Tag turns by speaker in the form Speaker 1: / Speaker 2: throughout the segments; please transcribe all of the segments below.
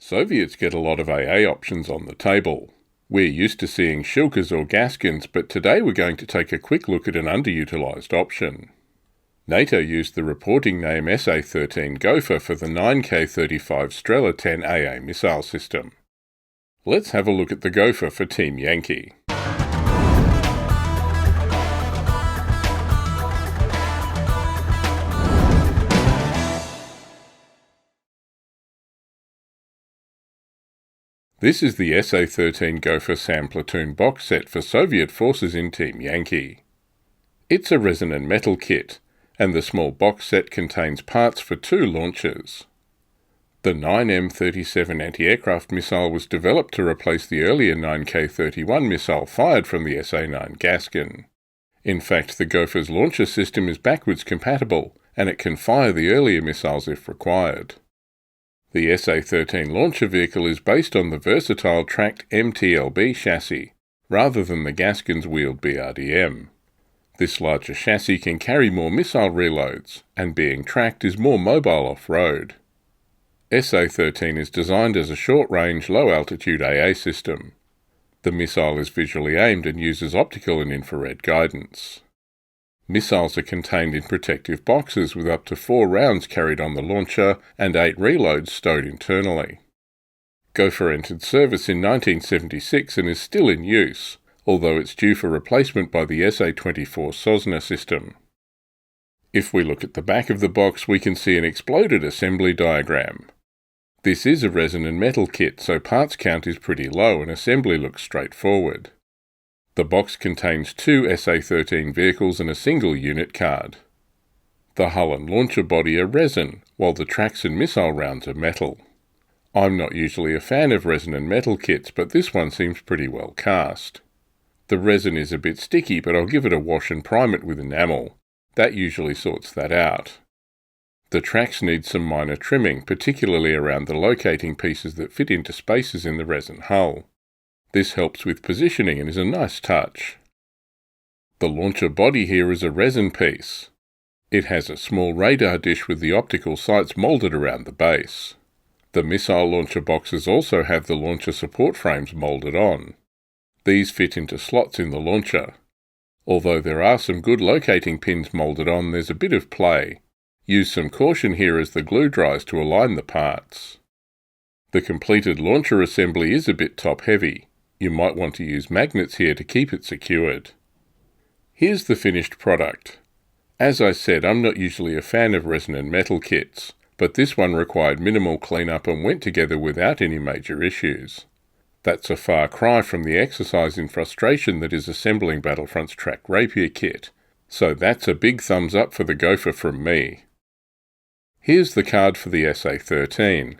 Speaker 1: Soviets get a lot of AA options on the table. We're used to seeing shilkers or gaskins, but today we're going to take a quick look at an underutilised option. NATO used the reporting name SA-13 Gopher for the 9K-35 Strela-10 AA missile system. Let's have a look at the Gopher for Team Yankee. This is the SA-13 Gopher SAM Platoon box set for Soviet forces in Team Yankee. It's a resin and metal kit, and the small box set contains parts for 2 launchers. The 9M37 anti-aircraft missile was developed to replace the earlier 9K-31 missile fired from the SA-9 Gaskin. In fact, the Gopher's launcher system is backwards compatible, and it can fire the earlier missiles if required. The SA-13 launcher vehicle is based on the versatile tracked MTLB chassis, rather than the Gaskin's wheeled BRDM. This larger chassis can carry more missile reloads, and being tracked is more mobile off-road. SA-13 is designed as a short-range, low-altitude AA system. The missile is visually aimed and uses optical and infrared guidance. Missiles are contained in protective boxes with up to 4 rounds carried on the launcher and 8 reloads stowed internally. Gopher entered service in 1976 and is still in use, although it's due for replacement by the SA-24 Sosna system. If we look at the back of the box, we can see an exploded assembly diagram. This is a resin and metal kit, so parts count is pretty low and assembly looks straightforward. The box contains 2 SA-13 vehicles and a single unit card. The hull and launcher body are resin, while the tracks and missile rounds are metal. I'm not usually a fan of resin and metal kits, but this one seems pretty well cast. The resin is a bit sticky, but I'll give it a wash and prime it with enamel. That usually sorts that out. The tracks need some minor trimming, particularly around the locating pieces that fit into spaces in the resin hull. This helps with positioning and is a nice touch. The launcher body here is a resin piece. It has a small radar dish with the optical sights moulded around the base. The missile launcher boxes also have the launcher support frames moulded on. These fit into slots in the launcher. Although there are some good locating pins moulded on, there's a bit of play. Use some caution here as the glue dries to align the parts. The completed launcher assembly is a bit top-heavy. You might want to use magnets here to keep it secured. Here's the finished product. As I said, I'm not usually a fan of resin and metal kits, but this one required minimal cleanup and went together without any major issues. That's a far cry from the exercise in frustration that is assembling Battlefront's tracked rapier kit, so that's a big thumbs up for the Gopher from me. Here's the card for the SA-13.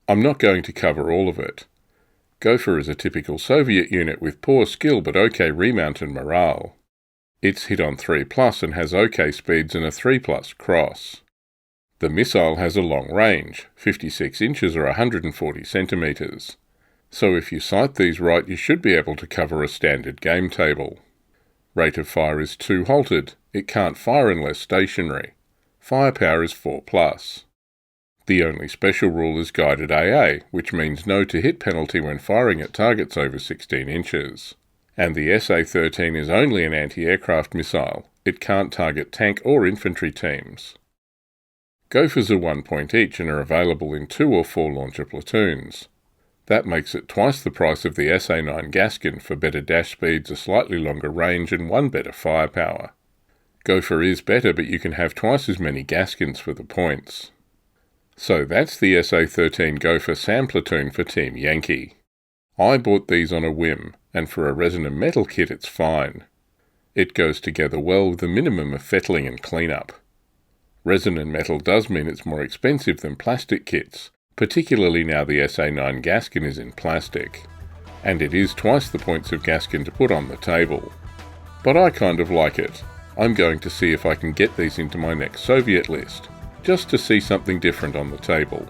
Speaker 1: I'm not going to cover all of it. Gopher is a typical Soviet unit with poor skill but okay remount and morale. It's hit on 3+ and has okay speeds and a 3+ cross. The missile has a long range, 56 inches or 140 centimetres. So if you sight these right, you should be able to cover a standard game table. Rate of fire is 2 halted. It can't fire unless stationary. Firepower is 4+. The only special rule is guided AA, which means no to hit penalty when firing at targets over 16 inches. And the SA-13 is only an anti-aircraft missile. It can't target tank or infantry teams. Gophers are 1 point each and are available in 2 or 4 launcher platoons. That makes it twice the price of the SA-9 Gaskin for better dash speeds, a slightly longer range and 1 better firepower. Gopher is better, but you can have twice as many Gaskins for the points. So that's the SA-13 Gopher SAM Platoon for Team Yankee. I bought these on a whim, and for a resin and metal kit it's fine. It goes together well with a minimum of fettling and cleanup. Resin and metal does mean it's more expensive than plastic kits, particularly now the SA-9 Gaskin is in plastic. And it is twice the points of Gaskin to put on the table. But I kind of like it. I'm going to see if I can get these into my next Soviet list, just to see something different on the table.